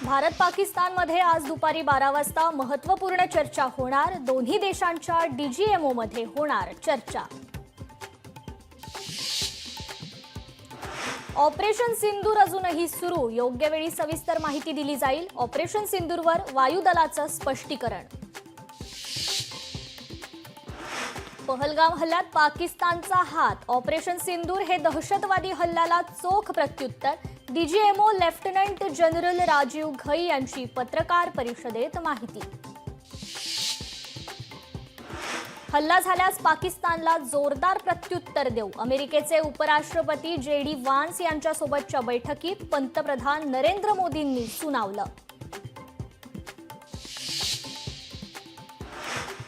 भारत पाकिस्तानमध्ये आज दुपारी 12 वाजता महत्त्वपूर्ण चर्चा होणार। दोन्ही देशांच्या डीजीएमओ मध्ये होणार चर्चा। ऑपरेशन सिंदूर अजूनही सुरू, योग्य वेळी सविस्तर माहिती दिली जाईल। ऑपरेशन सिंदूरवर वायुदलाचं स्पष्टीकरण। पहलगाम हल्ल्यात पाकिस्तानचा हात, ऑपरेशन सिंदूर हे दहशतवादी हल्ल्याला चोख प्रत्युत्तर। DGMO lieutenant general Rajiv Ghai यांची पत्रकार परिषदेत माहिती। हल्ला झाल्यास पाकिस्तानला जोरदार प्रत्युत्तर देऊ, अमेरिकेचे उपराष्ट्रपती जेडी वान्स यांच्यासोबतच्या बैठकीत पंतप्रधान नरेंद्र मोदींनी सुनावलं।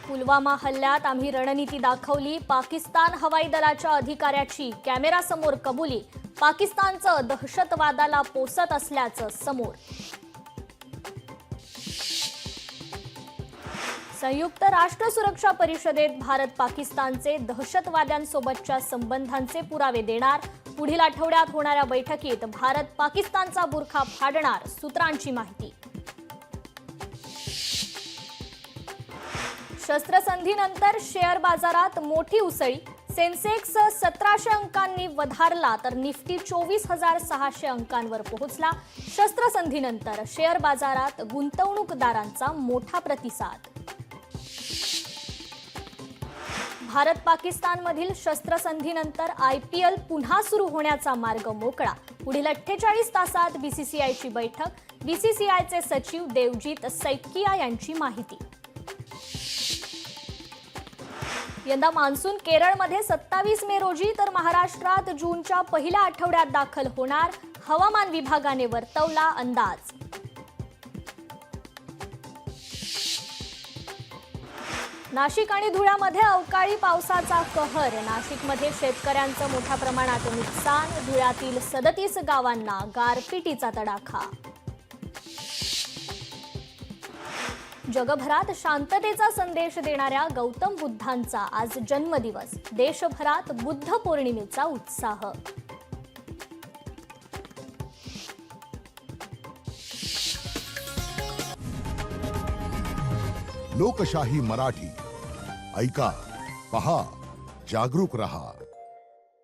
पुलवामा हल्ल्यात आम्ही रणनीती दाखवली, पाकिस्तान हवाई दलाच्या अधिकाऱ्याची कॅमेरासमोर कबुली। पाकिस्तानचं दहशतवादाला पोसत असल्याचं समोर। संयुक्त राष्ट्र सुरक्षा परिषदेत भारत पाकिस्तानचे दहशतवाद्यांसोबतच्या संबंधांचे पुरावे देणार। पुढील आठवड्यात होणाऱ्या बैठकीत भारत पाकिस्तानचा बुरखा फाडणार, सूत्रांची माहिती। शस्त्रसंधीनंतर शेअर बाजारात मोठी उसळी, सेन्सेक्स 1700 अंकांनी वधारला तर निफ्टी 24,600 अंकांवर पोहोचला। शस्त्रसंधीनंतर शेअर बाजारात गुंतवणूकदारांचा मोठा प्रतिसाद। भारत पाकिस्तानमधील शस्त्रसंधीनंतर आयपीएल पुन्हा सुरू होण्याचा मार्ग मोकळा। पुढील 48 तासात बीसीसीआयची बैठक, बीसीसीआयचे सचिव देवजीत सैकिया यांची माहिती। यंदा मान्सून केरळमध्ये 27 मे रोजी तर महाराष्ट्रात जूनच्या पहिल्या आठवड्यात दाखल होणार, हवामान विभागाने वर्तवला अंदाज। नाशिक आणि धुळ्यामध्ये अवकाळी पावसाचा कहर, नाशिकमध्ये शेतकऱ्यांचं मोठ्या प्रमाणात नुकसान, धुळ्यातील 37 गावांना गारपिटीचा तडाखा। जगभरात शांततेचा संदेश देणाऱ्या गौतम बुद्धांचा आज जन्मदिवस, देशभरात बुद्ध पौर्णिमेचा उत्साह। लोकशाही मराठी ऐका, पहा, जागरूक रहा।